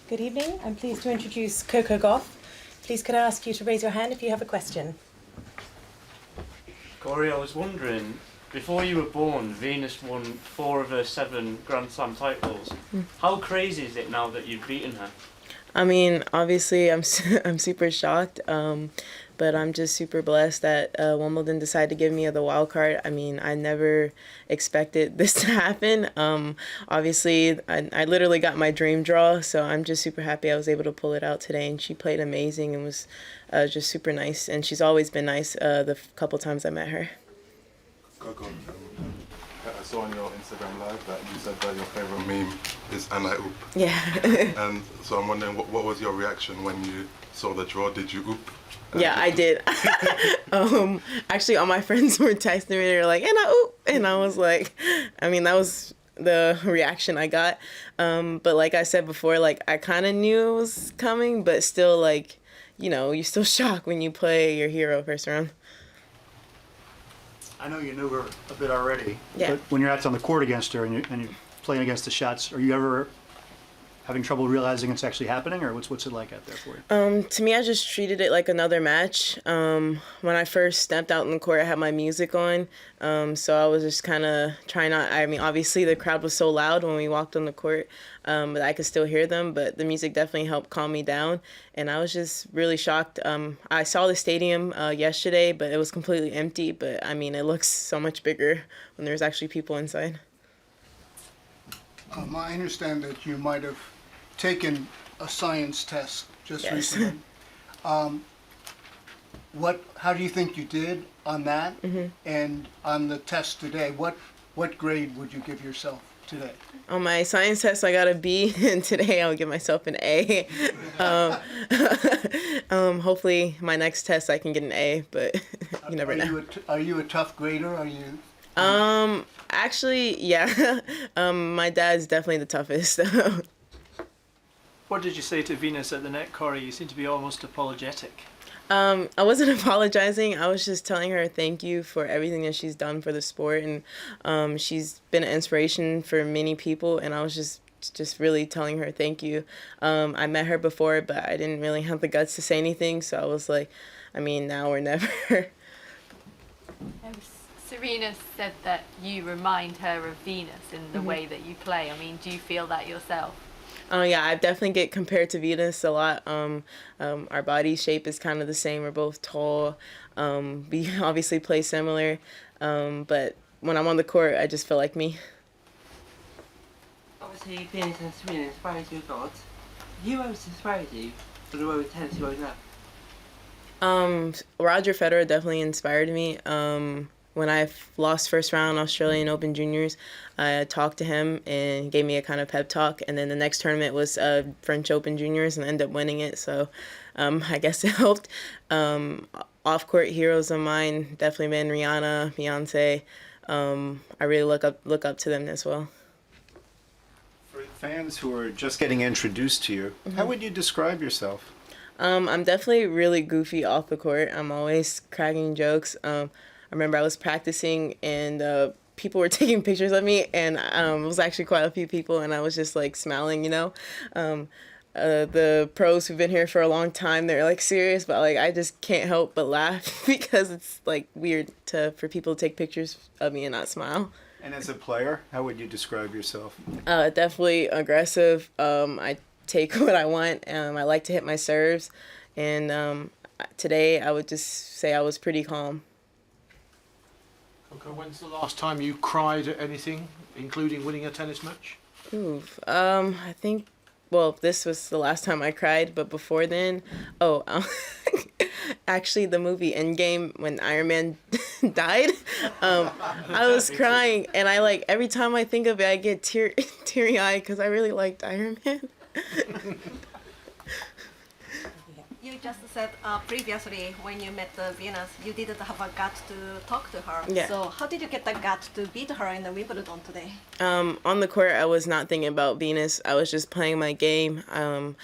Good evening. I'm pleased to introduce Coco Gauff. Please could I ask you to raise your hand if you have a question? Cori, I was wondering, before you were born, Venus won 4 of her 7 Grand Slam titles. How crazy is it now that you've beaten her? I mean, obviously, I'm super shocked, but I'm just super blessed that Wimbledon decided to give me the wild card. I mean, I never expected this to happen. Obviously, I literally got my dream draw, so I'm just super happy I was able to pull it out today. And she played amazing and was just super nice. And she's always been nice the couple times I met her. Coco, I saw on your Instagram live that you said that your favorite meme is "and I oop." Yeah. And so I'm wondering, what was your reaction when you saw the draw? Did you oop? Yeah, I did. Actually, all my friends were texting me. They were like, "And I oop," and I was like, I mean, that was the reaction I got. But like I said before, like I kind of knew it was coming, but still, like, you know, you're still shocked when you play your hero first round. I know you knew her a bit already, Yeah. but when you're out on the court against her and you're playing against the shots, are you ever having trouble realizing it's actually happening, or what's it like out there for you? To me, I just treated it like another match. When I first stepped out in the court, I had my music on, so I was just kind of trying not. I mean, obviously the crowd was so loud when we walked on the court, but I could still hear them. But the music definitely helped calm me down, and I was just really shocked. I saw the stadium yesterday, but it was completely empty. But I mean, it looks so much bigger when there's actually people inside. I understand that you might have taken a science test just Yes. recently. How do you think you did on that? And on the test today, what grade would you give yourself today? On my science test, I got a B, and today I'll give myself an A. Hopefully, my next test I can get an A, but you never know. Are you a tough grader? Are you? Actually, yeah. My dad's definitely the toughest. What did you say to Venus at the net, Cori? You seem to be almost apologetic. I wasn't apologizing. I was just telling her thank you for everything that she's done for the sport, and she's been an inspiration for many people, and I was just really telling her thank you. I met her before, but I didn't really have the guts to say anything, so I was like, I mean, now or never. Serena said that you remind her of Venus in the way that you play. I mean, do you feel that yourself? Oh yeah, I definitely get compared to Venus a lot. Our body shape is kind of the same. We're both tall. We obviously play similar, but when I'm on the court, I just feel like me. Obviously, Venus and Serena inspired you a lot. Who else inspired you for the world of tennis you up? Roger Federer definitely inspired me. When I lost first round Australian Open Juniors, I talked to him and gave me a kind of pep talk. And then the next tournament was French Open Juniors, and I ended up winning it. So I guess it helped. Off-court heroes of mine definitely been Rihanna, Beyonce. I really look up to them as well. For fans who are just getting introduced to you, how would you describe yourself? I'm definitely really goofy off the court. I'm always cracking jokes. I remember I was practicing and people were taking pictures of me, and it was actually quite a few people, and I was just like smiling, you know. The pros who've been here for a long time, they're like serious, but like I just can't help but laugh because it's like weird for people to take pictures of me and not smile. And as a player, how would you describe yourself? Definitely aggressive. I take what I want. I like to hit my serves, and today I would just say I was pretty calm. Okay, when's the last time you cried at anything, including winning a tennis match? I think, well, this was the last time I cried, but before then, actually the movie Endgame, when Iron Man died, I was crying, and I like, every time I think of it, I get teary-eyed because I really liked Iron Man. You just said previously when you met Venus, you didn't have a gut to talk to her. Yeah. So how did you get the gut to beat her in the Wimbledon today? On the court, I was not thinking about Venus. I was just playing my game. No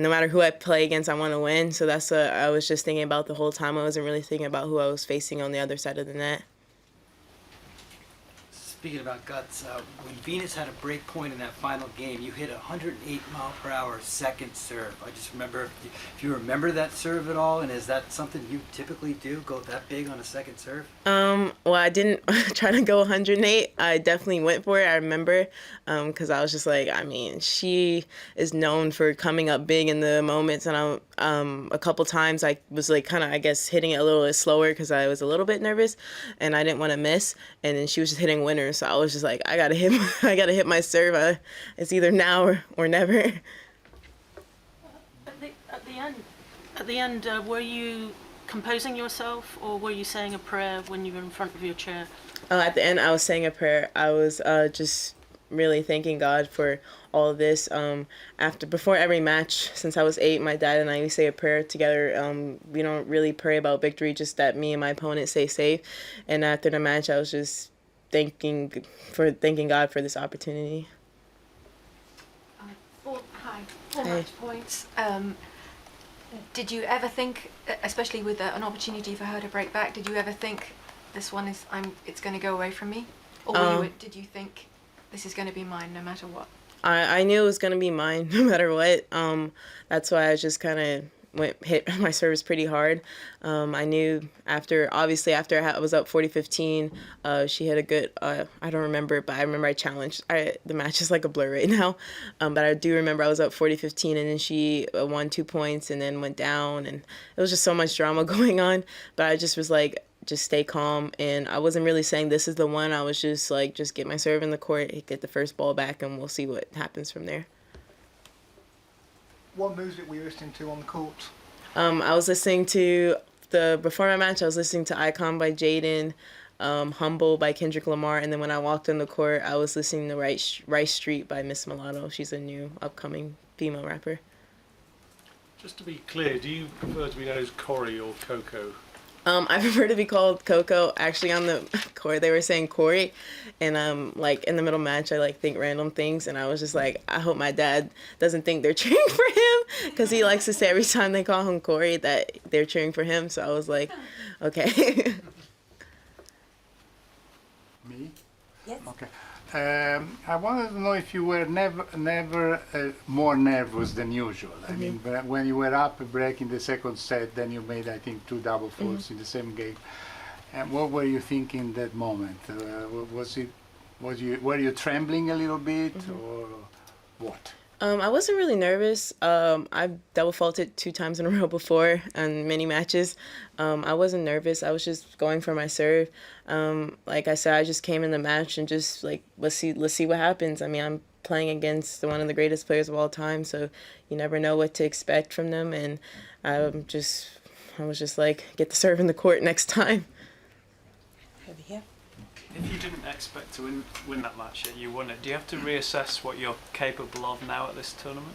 matter who I play against, I want to win. So that's what I was just thinking about the whole time. I wasn't really thinking about who I was facing on the other side of the net. Speaking about guts, when Venus had a break point in that final game, you hit a 108-mile-per-hour second serve. I just remember, if you remember that serve at all, and is that something you typically do, go that big on a second serve? Well, I didn't try to go 108. I definitely went for it. I remember, because I was just like, I mean, she is known for coming up big in the moments, and a couple times I was like kind of, I guess, hitting it a little bit slower because I was a little bit nervous, and I didn't want to miss. And then she was just hitting winners, so I was just like, I gotta hit my serve. It's either now or never. At the end, were you composing yourself, or were you saying a prayer when you were in front of your chair? At the end, I was saying a prayer. I was just really thanking God for all of this. Before every match, since I was 8, my dad and I, we say a prayer together. We don't really pray about victory, just that me and my opponent stay safe. And after the match, I was just thanking God for this opportunity. Four match points. Did you ever think, especially with an opportunity for her to break back, did you ever think this one it's going to go away from me, or did you think this is going to be mine no matter what? I knew it was going to be mine no matter what. That's why I just kind of hit my service pretty hard. I knew after I was up 40-15, she hit a good, I don't remember, but I remember I challenged. The match is like a blur right now, but I do remember I was up 40-15, and then she won 2 points and then went down, and it was just so much drama going on. But I just was like, just stay calm, and I wasn't really saying this is the one. I was just like, just get my serve in the court, get the first ball back, and we'll see what happens from there. What music were you listening to on the court? I was listening to before my match, I was listening to Icon by Jaden, Humble by Kendrick Lamar, and then when I walked on the court, I was listening to Rice Street by Miss Mulatto. She's a new upcoming female rapper. Just to be clear, do you prefer to be known as Cori or Coco? I prefer to be called Coco. Actually, on the court, they were saying Cori, and like in the middle match, I like think random things, and I was just like, I hope my dad doesn't think they're cheering for him, because he likes to say every time they call him Cori that they're cheering for him. So I was like, okay. Me? Yes. Okay. I wanted to know if you were never more nervous than usual. I mean, when you were up breaking the second set, then you made, I think, 2 double faults in the same game. And what were you thinking in that moment? Were you trembling a little bit, or what? I wasn't really nervous. I've double faulted 2 times in a row before in many matches. I wasn't nervous. I was just going for my serve. Like I said, I just came in the match and just like, let's see what happens. I mean, I'm playing against one of the greatest players of all time, so you never know what to expect from them. And I was just like, get the serve in the court next time. Over here. If you didn't expect to win that match yet, you won it. Do you have to reassess what you're capable of now at this tournament?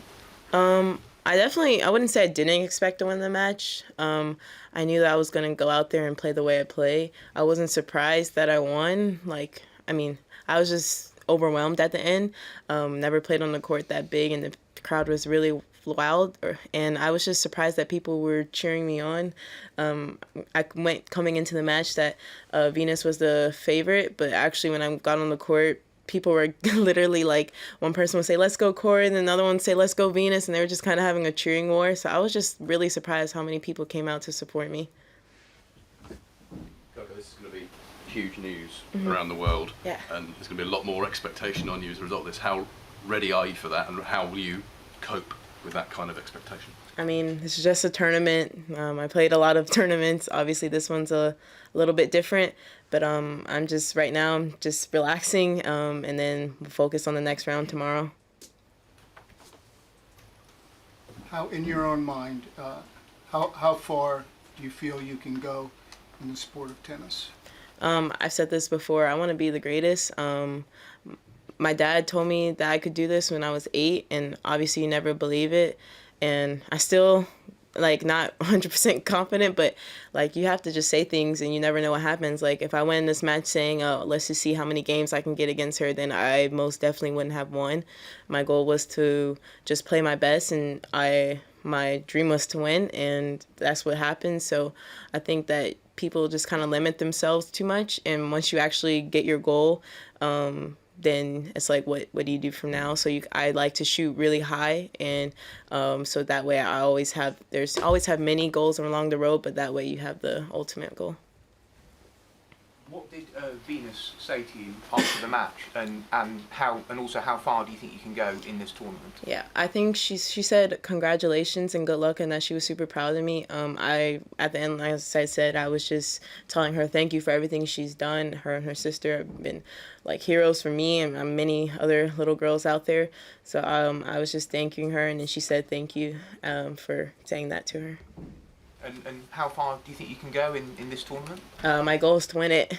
I wouldn't say I didn't expect to win the match. I knew that I was going to go out there and play the way I play. I wasn't surprised that I won. I was just overwhelmed at the end. Never played on the court that big, and the crowd was really loud, and I was just surprised that people were cheering me on. I went coming into the match that Venus was the favorite, but actually when I got on the court, people were literally like, one person would say, "Let's go Cori," and another one would say, "Let's go Venus," and they were just kind of having a cheering war. So I was just really surprised how many people came out to support me. Coco, this is going to be huge news around the world, yeah, and there's going to be a lot more expectation on you as a result of this. How ready are you for that, and how will you cope with that kind of expectation? I mean, it's just a tournament. I played a lot of tournaments. Obviously, this one's a little bit different, but I'm just right now, I'm just relaxing, and then we'll focus on the next round tomorrow. How, in your own mind, how far do you feel you can go in the sport of tennis? I've said this before. I want to be the greatest. My dad told me that I could do this when I was 8, and obviously you never believe it. And I still, not 100% confident, but, you have to just say things and you never know what happens. Like, if I went in this match saying, let's just see how many games I can get against her, then I most definitely wouldn't have won. My goal was to just play my best, and my dream was to win, and that's what happened. So I think that people just kind of limit themselves too much. And once you actually get your goal, then it's like, what do you do from now? So I like to shoot really high, and so that way there's always have many goals along the road, but that way you have the ultimate goal. What did Venus say to you after the match, and also how far do you think you can go in this tournament? Yeah, I think she said congratulations and good luck, and that she was super proud of me. At the end, as I said, I was just telling her thank you for everything she's done. Her and her sister have been like heroes for me and many other little girls out there. So I was just thanking her, and then she said thank you for saying that to her. And how far do you think you can go in this tournament? My goal is to win it.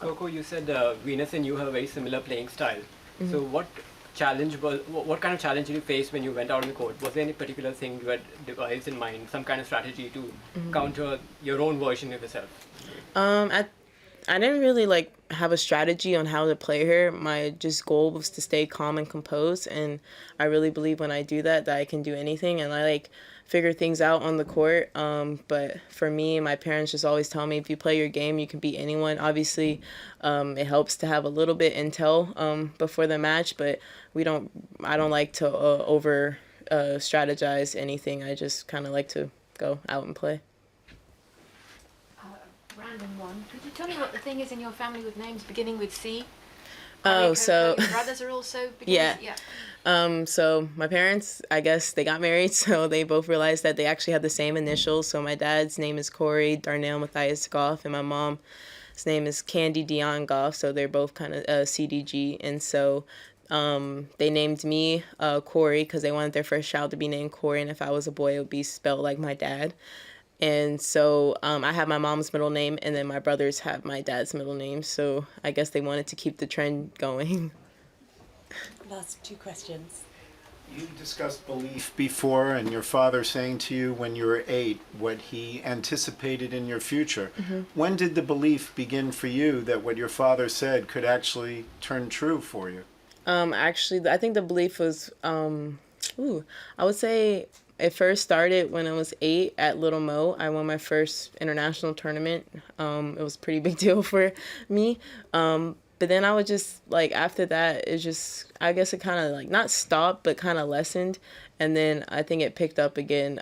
Coco, you said Venus and you have a very similar playing style. Mm-hmm. So what kind of challenge did you face when you went out on the court? Was there any particular thing you had devised in mind, some kind of strategy to counter your own version of yourself? I didn't really have a strategy on how to play her. My just goal was to stay calm and composed, and I really believe when I do that I can do anything, and I figure things out on the court. But for me, my parents just always tell me, if you play your game, you can beat anyone. Obviously, it helps to have a little bit intel before the match, but I don't like to over strategize anything. I just kind of like to go out and play. Random one. Could you tell me what the thing is in your family with names beginning with C? Oh, so your brothers are also beginning yeah. So my parents, I guess they got married, so they both realized that they actually have the same initials. So my dad's name is Cori Darnell Matthias Gauff, and my mom's name is Candy Dion Gauff. So they're both kind of CDG, and so they named me Cori because they wanted their first child to be named Cori, and if I was a boy, it would be spelled like my dad. And so I have my mom's middle name, and then my brothers have my dad's middle name. So I guess they wanted to keep the trend going. Last two questions. You discussed belief before, and your father saying to you when you were 8 what he anticipated in your future. Mm-hmm. When did the belief begin for you that what your father said could actually turn true for you? Actually, I think the belief was, I would say it first started when I was 8 at Little Mo. I won my first international tournament. It was a pretty big deal for me. But then I would just, after that, it just, I guess it kind of, not stopped, but kind of lessened. And then I think it picked up again,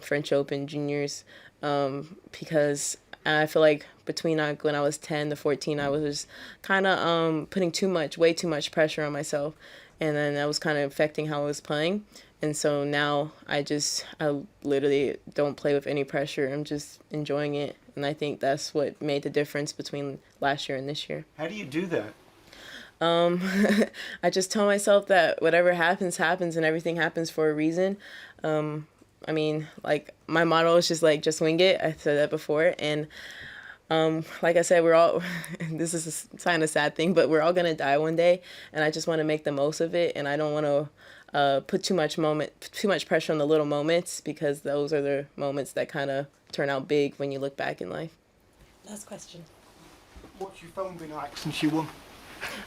French Open juniors, because I feel like between when I was 10 to 14, I was just kind of putting way too much pressure on myself. And then that was kind of affecting how I was playing. And so now I literally don't play with any pressure. I'm just enjoying it. And I think that's what made the difference between last year and this year. How do you do that? I just tell myself that whatever happens, happens, and everything happens for a reason. I mean, my motto is just wing it. I said that before. And like I said, we're all, this is a kind of sad thing, but we're all going to die one day. And I just want to make the most of it. And I don't want to put too much pressure on the little moments, because those are the moments that kind of turn out big when you look back in life. Last question. What's your phone been like since you won?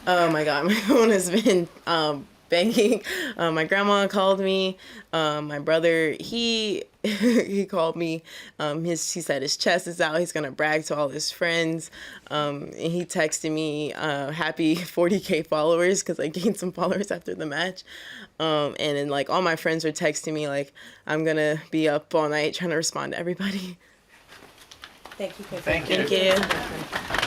Oh my God, my phone has been banging. My grandma called me. My brother, he called me. He said his chest is out. He's gonna brag to all his friends. And he texted me, happy 40K followers, because I gained some followers after the match. And then all my friends were texting me I'm gonna be up all night trying to respond to everybody. Thank you, Coco. Thank you.